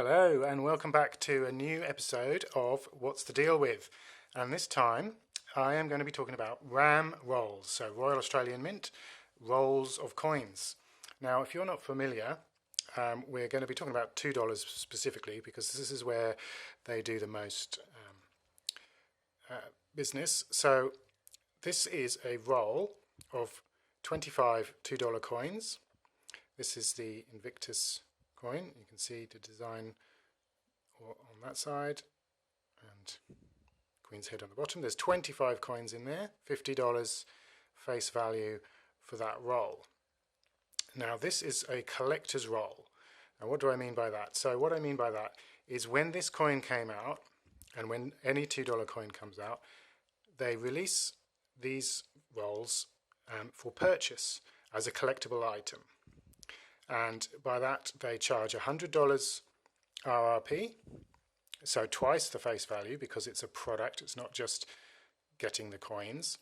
Hello and welcome back to a new episode of What's the Deal With? And this time I am going to be talking about RAM rolls, so Royal Australian Mint rolls of coins. Now if you're not familiar, we're going to be talking about $2 specifically because this is where they do the most business. So this is a roll of 25 $2 coins. This is the Invictus coin. You can see the design on that side and Queen's head on the bottom. There's 25 coins in there, $50 face value for that roll. Now this is a collector's roll. Now what do I mean by that? So what I mean by that is when this coin came out, and when any $2 coin comes out, they release these rolls for purchase as a collectible item. And by that they charge $100 RRP, so twice the face value because it's a product, it's not just getting the coins.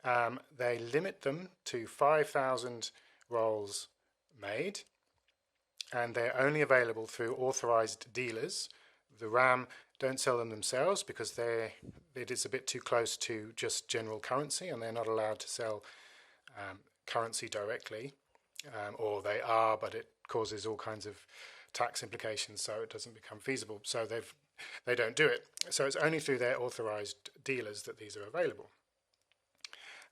They limit them to 5,000 rolls made, and they're only available through authorized dealers. The RAM don't sell them themselves because it is a bit too close to just general currency, and they're not allowed to sell currency directly. Or they are, but it causes all kinds of tax implications, so it doesn't become feasible. So they don't do it. So it's only through their authorized dealers that these are available.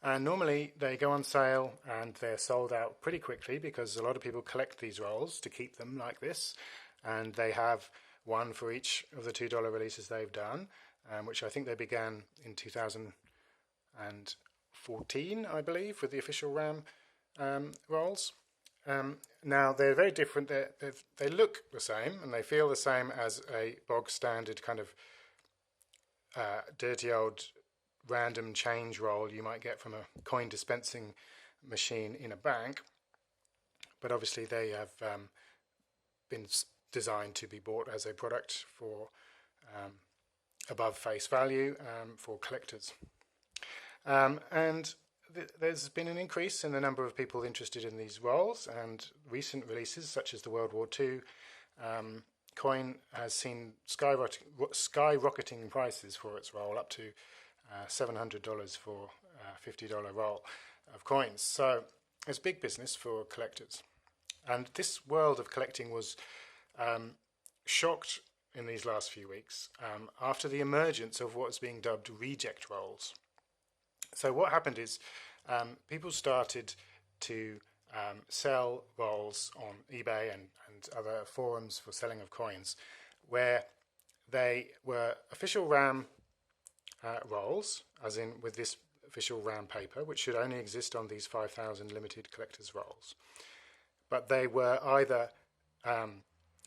And normally they go on sale and they're sold out pretty quickly because a lot of people collect these rolls to keep them like this, and they have one for each of the $2 releases they've done, which I think they began in 2014, I believe, with the official RAM rolls. Now they're very different. They look the same and they feel the same as a bog standard kind of dirty old random change roll you might get from a coin dispensing machine in a bank, but obviously they have been designed to be bought as a product for above face value for collectors. And there's been an increase in the number of people interested in these rolls, and recent releases such as the World War II coin has seen skyrocketing prices for its roll, up to $700 for a $50 roll of coins. So it's big business for collectors. And this world of collecting was shocked in these last few weeks after the emergence of what's being dubbed reject rolls. So what happened is people started to sell rolls on eBay and other forums for selling of coins where they were official RAM rolls, as in with this official RAM paper, which should only exist on these 5,000 limited collectors rolls. But they were either,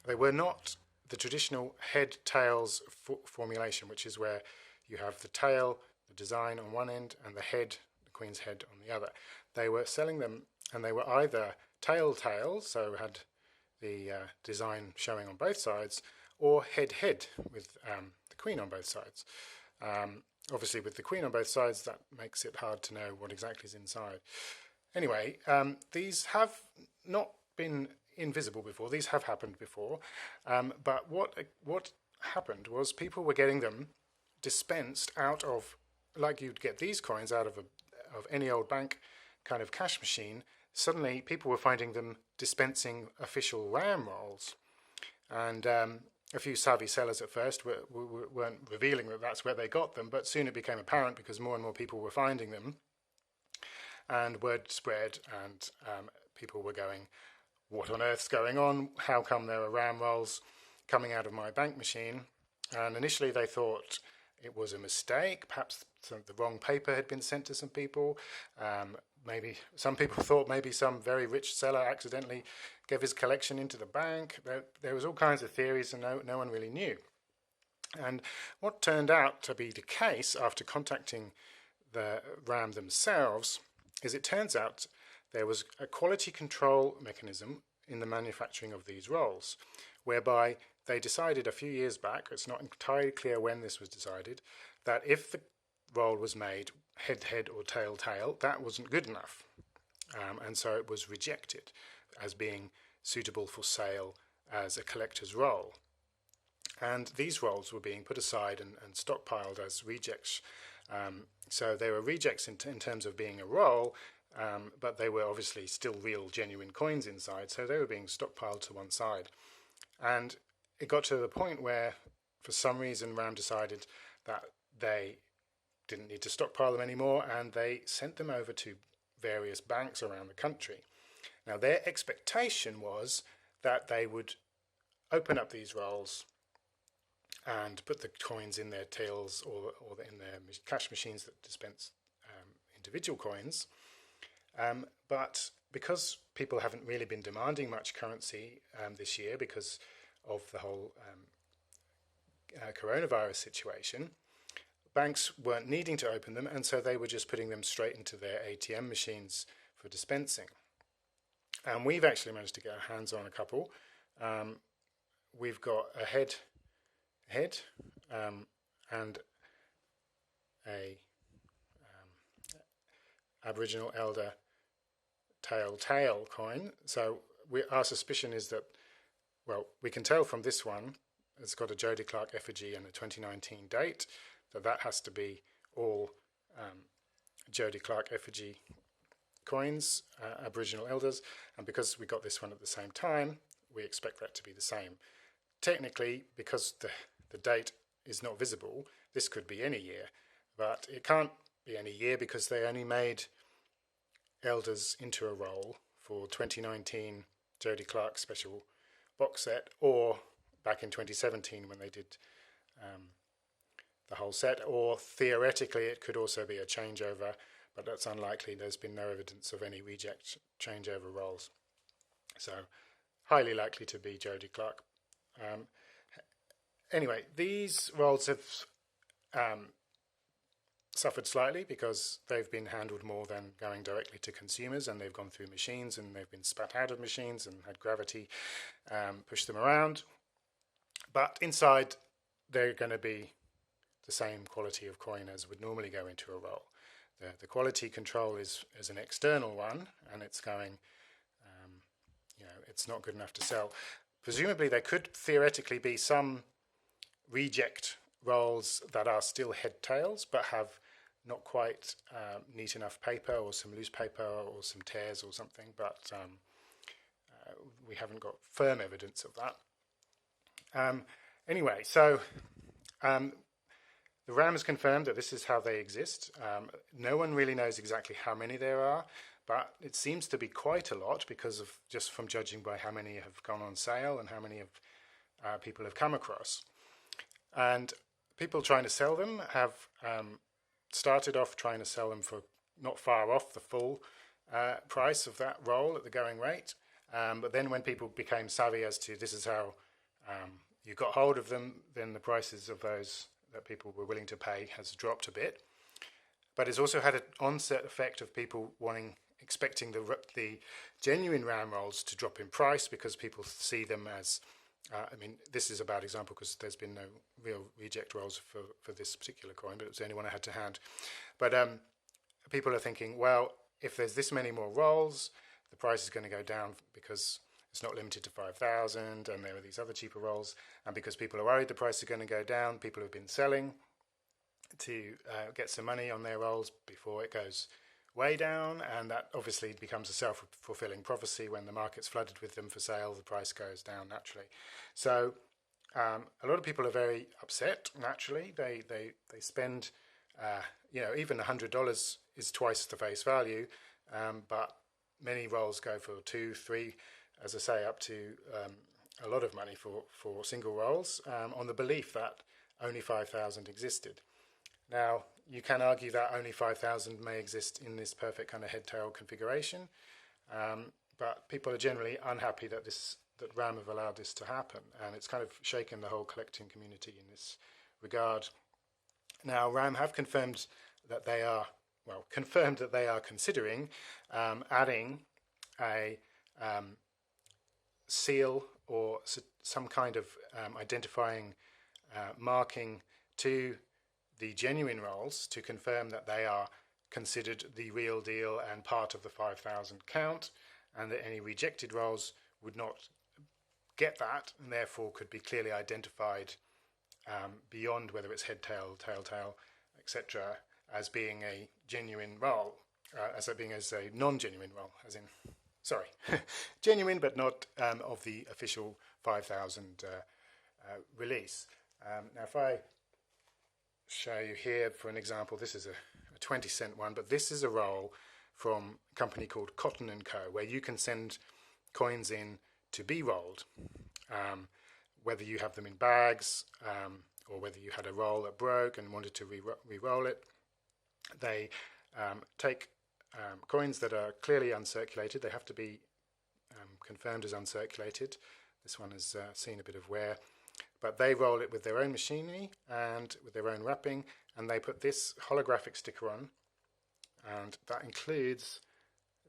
they were not the traditional head-tails formulation, which is where you have the tail, the design on one end, and the head, the Queen's head, on the other. They were selling them, and they were either tails, so had the design showing on both sides, or head, with the Queen on both sides. Obviously, with the Queen on both sides, that makes it hard to know what exactly is inside. Anyway, these have not been invisible before. These have happened before, but what happened was people were getting them dispensed out of, like you'd get these coins out of any old bank kind of cash machine. Suddenly people were finding them dispensing official RAM rolls, and a few savvy sellers at first weren't revealing that that's where they got them, but soon it became apparent because more and more people were finding them, and word spread, and people were going, what on earth's going on? How come there are RAM rolls coming out of my bank machine? And initially they thought it was a mistake. Perhaps the wrong paper had been sent to some people. Maybe some people thought maybe some very rich seller accidentally gave his collection into the bank. There was all kinds of theories, and no one really knew. And what turned out to be the case after contacting the RAM themselves is it turns out there was a quality control mechanism in the manufacturing of these rolls, whereby they decided a few years back, it's not entirely clear when this was decided, that if the roll was made head or tail, that wasn't good enough. And so it was rejected as being suitable for sale as a collector's roll. And these rolls were being put aside and stockpiled as rejects. So they were rejects in terms of being a roll, but they were obviously still real, genuine coins inside, so they were being stockpiled to one side. And it got to the point where, for some reason, RAM decided that they didn't need to stockpile them anymore, and they sent them over to various banks around the country. Now, their expectation was that they would open up these rolls and put the coins in their tills or in their cash machines that dispense individual coins. But because people haven't really been demanding much currency this year because of the whole coronavirus situation, banks weren't needing to open them, and so they were just putting them straight into their ATM machines for dispensing. And we've actually managed to get our hands on a couple. We've got a head and a Aboriginal elder tail coin. So our suspicion is that, well, we can tell from this one, it's got a Jody Clark effigy and a 2019 date, that has to be all Jody Clark effigy coins, Aboriginal elders, and because we got this one at the same time, we expect that to be the same. Technically, because the date is not visible, this could be any year, but it can't be any year because they only made elders into a roll for 2019 Jody Clark special box set, or back in 2017 when they did the whole set, or theoretically it could also be a changeover, but that's unlikely. There's been no evidence of any reject changeover rolls, so highly likely to be Jody Clark. Anyway, these rolls have suffered slightly because they've been handled more than going directly to consumers, and they've gone through machines and they've been spat out of machines and had gravity push them around. But inside, they're going to be the same quality of coin as would normally go into a roll. The quality control is an external one, and it's going, it's not good enough to sell. Presumably, there could theoretically be some reject rolls that are still head tails, but have not quite neat enough paper, or some loose paper, or some tears or something, but we haven't got firm evidence of that. Anyway, so the RAM has confirmed that this is how they exist. No one really knows exactly how many there are, but it seems to be quite a lot because of just from judging by how many have gone on sale and how many people have come across. And people trying to sell them have started off trying to sell them for not far off the full price of that roll at the going rate. But then when people became savvy as to this is how you got hold of them, then the prices of those that people were willing to pay has dropped a bit. But it's also had an onset effect of people expecting the genuine RAM rolls to drop in price because people see them as, this is a bad example because there's been no real reject rolls for this particular coin, but it was the only one I had to hand. But people are thinking, well, if there's this many more rolls, the price is going to go down because it's not limited to 5,000 and there are these other cheaper rolls. And because people are worried the price is going to go down, people have been selling to get some money on their rolls before it goes way down, and that obviously becomes a self-fulfilling prophecy. When the market's flooded with them for sale, the price goes down naturally. So a lot of people are very upset naturally. They spend, even $100 is twice the face value, but many rolls go for 2, 3, as I say, up to a lot of money for single rolls on the belief that only 5,000 existed. Now, you can argue that only 5,000 may exist in this perfect kind of head-tail configuration, but people are generally unhappy that RAM have allowed this to happen, and it's kind of shaken the whole collecting community in this regard. Now, RAM have confirmed that they are considering adding a seal or some kind of identifying marking to the genuine rolls to confirm that they are considered the real deal and part of the 5,000 count, and that any rejected rolls would not get that, and therefore could be clearly identified beyond whether it's head, tail, tail, tail, etc., as being a genuine roll, as a non-genuine roll, as in, sorry, genuine but not of the official 5,000 release. Now, if I show you here for an example, this is a 20-cent one, but this is a roll from a company called Cotton & Co., where you can send coins in to be rolled, whether you have them in bags or whether you had a roll that broke and wanted to re-roll it. They take coins that are clearly uncirculated. They have to be confirmed as uncirculated. This one has seen a bit of wear, but they roll it with their own machinery and with their own wrapping, and they put this holographic sticker on, and that includes,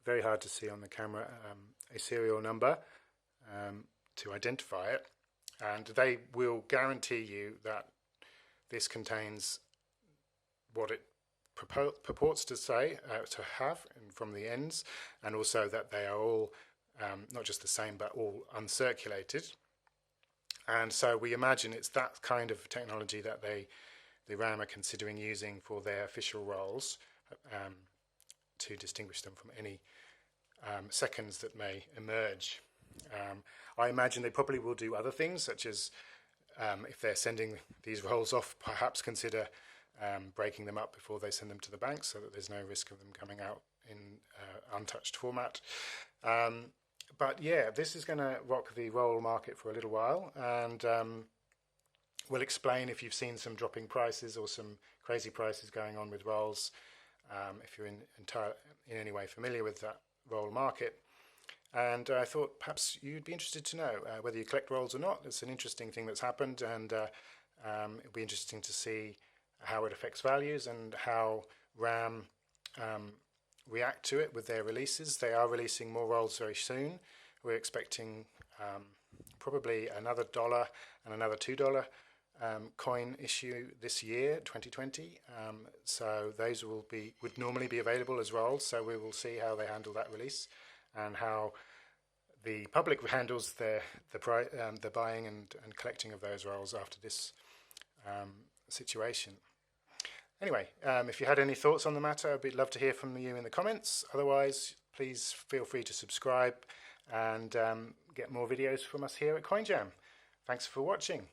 very hard to see on the camera, a serial number to identify it, and they will guarantee you that this contains what it purports to say, to have from the ends, and also that they are all not just the same but all uncirculated. And so we imagine it's that kind of technology that the RAM are considering using for their official rolls to distinguish them from any seconds that may emerge. I imagine they probably will do other things, such as if they're sending these rolls off, perhaps consider breaking them up before they send them to the bank, so that there's no risk of them coming out in untouched format. But yeah, this is going to rock the roll market for a little while, and we'll explain if you've seen some dropping prices or some crazy prices going on with rolls, if you're in any way familiar with that roll market. And I thought perhaps you'd be interested to know whether you collect rolls or not. It's an interesting thing that's happened, and it'll be interesting to see how it affects values and how RAM react to it with their releases. They are releasing more rolls very soon. We're expecting probably another $1 and another $2 coin issue this year, 2020. So those would normally be available as rolls. So we will see how they handle that release and how the public handles the buying and collecting of those rolls after this situation. Anyway, if you had any thoughts on the matter, I'd love to hear from you in the comments. Otherwise, please feel free to subscribe and get more videos from us here at CoinJam. Thanks for watching.